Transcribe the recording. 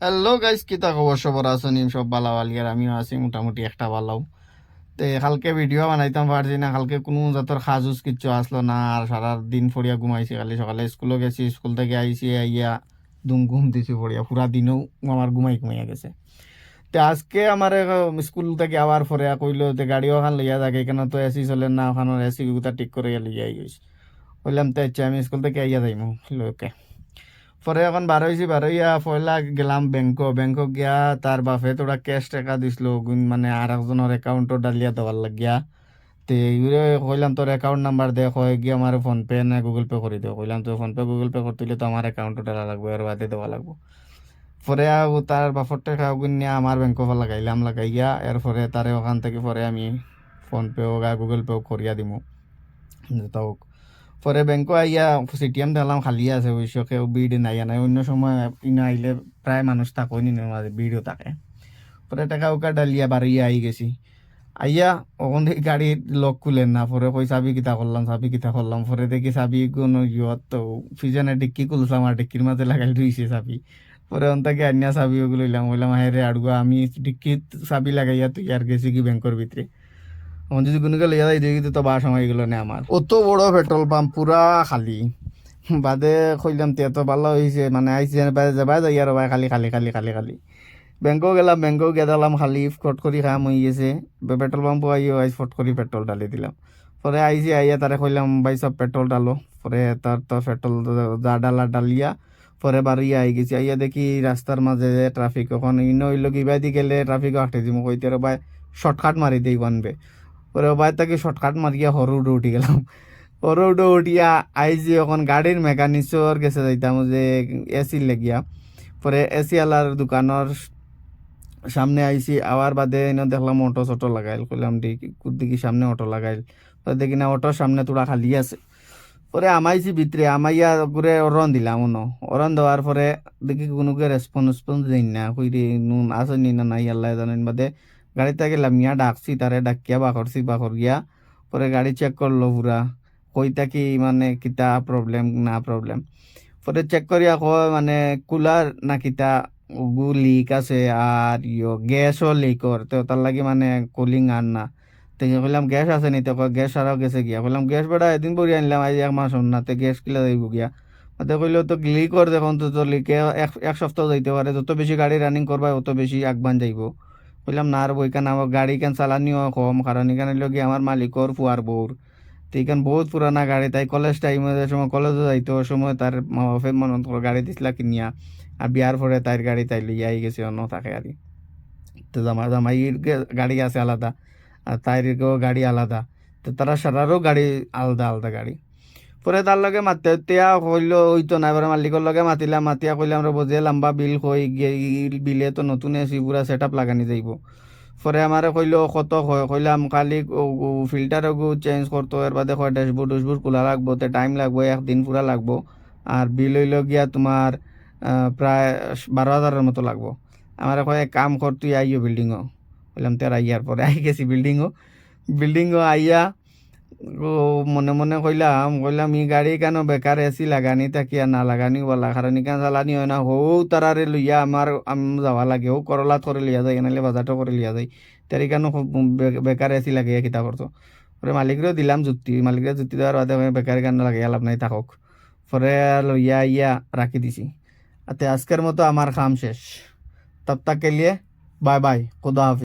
Hello guys, কিতা খবর? সবার আছেন? সব বালা বালিয়ার আমিও আছি মোটামুটি একটা বালাও। তে কালকে ভিডিও বানাইতাম পারছি না, কালকে কোনো জাতের খাজুস কিচ্ছু আসলো না। আর সারা দিন ফড়িয়া ঘুমাইছি, খালি সকালে স্কুলে গেছি, স্কুল থেকে আইছি, আইয়া দুম ঘুম দিছি ফড়িয়া, পুরা দিনও আমার ঘুমাইয়া গেছে। তে আজকে আমার স্কুল থেকে আবার পরে কইলো তে গাড়িও ওখান লইয়া থাকে, কেন তো এসি চলে না, ওখানে এসি গুতা ঠিক করে লইয়া গেছি। বললাম তো আচ্ছা, আমি স্কুল থেকে আইয়া যাইমু। ওকে। পরে এখন বারোইয়া পয়লা গেলাম ব্যাংকক গিয়া তার বাপে তোরা ক্যাশ টাকা দিছিল, মানে আর একজনের অ্যাকাউন্টও ডালিয়া দেওয়ার লাগিয়া। তে ইউরে কইলাম তোর অ্যাকাউন্ট নাম্বার দে, কয় গিয়ে আমার ফোন পে না গুগল পে করে দিও। কইলাম তো ফোন পে গুগল পে করতে হলে তো আমার অ্যাকাউন্টও ডালা লাগবে, এর বাদে দেওয়া লাগবো। পরে তার বাপর টাকা নিয়ে আমার ব্যাংকও লাগাইয়া এরপরে তারে ওখান থেকে পরে আমি ফোন পেও গুগল পেও করিয়া দিমু তাও। পরে ব্যাংকও আইয়া সিটিএম দেখলাম খালি আছে, অবশ্য কেউ ভিড় নাই নাই, অন্য সময় ইনো আইলে প্রায় মানুষ থাকো নি, মাঝে ভিড়ও থাকে। পরে টাকা উকা ডালিয়া বাড়িয়া আই গেছি। আইয়া ওখান থেকে গাড়ির লক খুলেন না, পরে কই চাবি কিতা করলাম, পরে দেখি চাবি কোনো ইয়ত তো ফিজনে ডিক্কি খুলছিলাম আর ডিক্কির মাঝে লাগাই রইছে চাবি। পরে অন্তাকে আনিয়া চাবি ওগুলো লইলাম হ্যাঁ রে আড়ুয়া, আমি ডিক্কিত চাবি লাগাইয়া তুই আর গেছি কি ব্যাংকের ভিতরে। আমার যদি কোনো গেলে যাই দেখি তো বা সময় গেলো না আমার। অত বড় পেট্রোল পাম্প পুরা খালি। বাদে কইলাম তে এত ভালো হয়েছে, মানে আইসি যাবা যাই আর ভাই খালি খালি খালি খালি খালি। ব্যাংকক গেলাম, ব্যাংকক গিয়ে দেখলাম খালি ফট করি খাম হয়ে গেছে। পেট্রোল পাম্প আইও আইস ফট করি পেট্রোল ঢালি দিলাম। পরে আইসি আইয়া তারে কইলাম ভাই সব পেট্রোল ডালো। পরে তার তো পেট্রোল যা ডালা ডালিয়া পরে বাড়িয়া আই গেছি। আইয়া দেখি রাস্তার মাঝে ট্রাফিক, ওখানে ইনো হইলো কিবা দি গেলে ট্রাফিক আটে দিব, কইতে রে ভাই শর্টকাট মারি দেই বানবে। পরে বাইর থেকে শর্টকাট মারিয়া হরু উঠে গেলাম। হরু উঠিয়া আইজি এখন গাড়ির মেকানিক্সর গেছে যাইতাম যে এসি লেগিয়া। পরে এসি আলার দোকানের সামনে আইছি, আওয়ার বাদে এনে দেখলাম অটো চটো লাগাইল। কইলাম দেখি সামনে অটো লাগাইল। পরে দেখি না অটোর সামনে তোরা খালি আছে। পরে আমাইছি ভিতরে, আমাইয়া ঘুরে অরন দিলাম অরন দেওয়ার পরে দেখি কোনোকে রেসপন্স দিন না, কইরে নুন আসেনি না নাই আল্লাহ জানেন। বাদে গাড়িতে গেলাম, মিয়া ডাকছি তারে, ডাকিয়া বাকর গিয়া। পরে গাড়ি চেক করলো পুরা, কইতা কি মানে কিতা প্রবলেম না প্রবলেম। পরে চেক করিয়া কয় মানে কুলার না কিতা গু লিক আছে, আর গ্যাসও লিকর তো তার লাগি মানে কুলিং আর না। তো কইলাম গ্যাস আছে নি? তো গ্যাস আরও গেছে গিয়া। কইলাম গ্যাস বেড়া এদিন পরে আনলাম, আজ এক মাস হন না, তো গ্যাস কিলা যাইব গিয়া। তো কইলো তো লিকর দেখুন তো, তো লিকে এক সপ্তাহ যাইতে পারে, যত বেশি গাড়ি রানিং করবা অত বেশি আগবান যাইব। কইলাম না আর বইখান আমার গাড়ি কেন চালানিও কম, কারণ এখানে লোক আমার মালিকর ফুয়ার বউর। তো এখান বহুত পুরানা গাড়ি, তাই কলেজ টাইমে যে সময় কলেজে যাইতো ওই সময় তার মা বাপের মন গাড়ি দিছিলা কিনিয়া। আর বিয়ার পরে তার গাড়ি তাই লইয়াই গেছে, অন্য থাকে আর কি। তো জামাইয়ের গাড়ি আছে আলাদা, আর তাইরও গাড়ি আলাদা। তো তারা সারারও গাড়ি আলাদা আলাদা গাড়ি। পরে তার লগে মাতে তিয়া কইলো হইতো না, এবার মালিকর লগে মাতিলাম, মাতিয়া কইলাম রে বোঝে লম্বা বিল কই বিলে তো নতুন এসি পুরা সেট আপ লাগানি যাইব। পরে আমারে কইলো কত কইলাম খালি ফিল্টার চেঞ্জ করতো, এর বাদে কয় ড্যাশবোর্ড খোলা লাগবো, তে টাইম লাগবো, একদিন পুরা লাগবো। আর বিল হইল গিয়া তোমার প্রায় 12,000-এর মতো লাগবো। আমার কয় এক কাম কর তুই আইও বিল্ডিংও। বললাম তোর আইয়ার পরে আই গেছি বিল্ডিংও আইয়া ও মনে মনে কইলাম ই গাড়ি কেন বেকার এসি লাগানি তাকিয়া না লাগানি বলা, কারণ ইকান চালানি হয় না। তারারে লইয়া আমার যাওয়া লাগে, করলাত করে লিয়া যায়, এনালে বাজারটা করে লিয়া যায়। তার কেন বেকার এসি লাগিয়ে কিতা করতো। পরে মালিকরেও দিলাম যুক্তি, মালিকরে যুক্তি দেওয়ার বাদে বেকার কেন লাগিয়ে লাভ নাই থাকক। পরে লইয়া ইয়া রাখি দিছি। আজকের মতো আমার কাম শেষ। তব তাক কে লিয়ে বাই বাই, খুদা হাফিজ।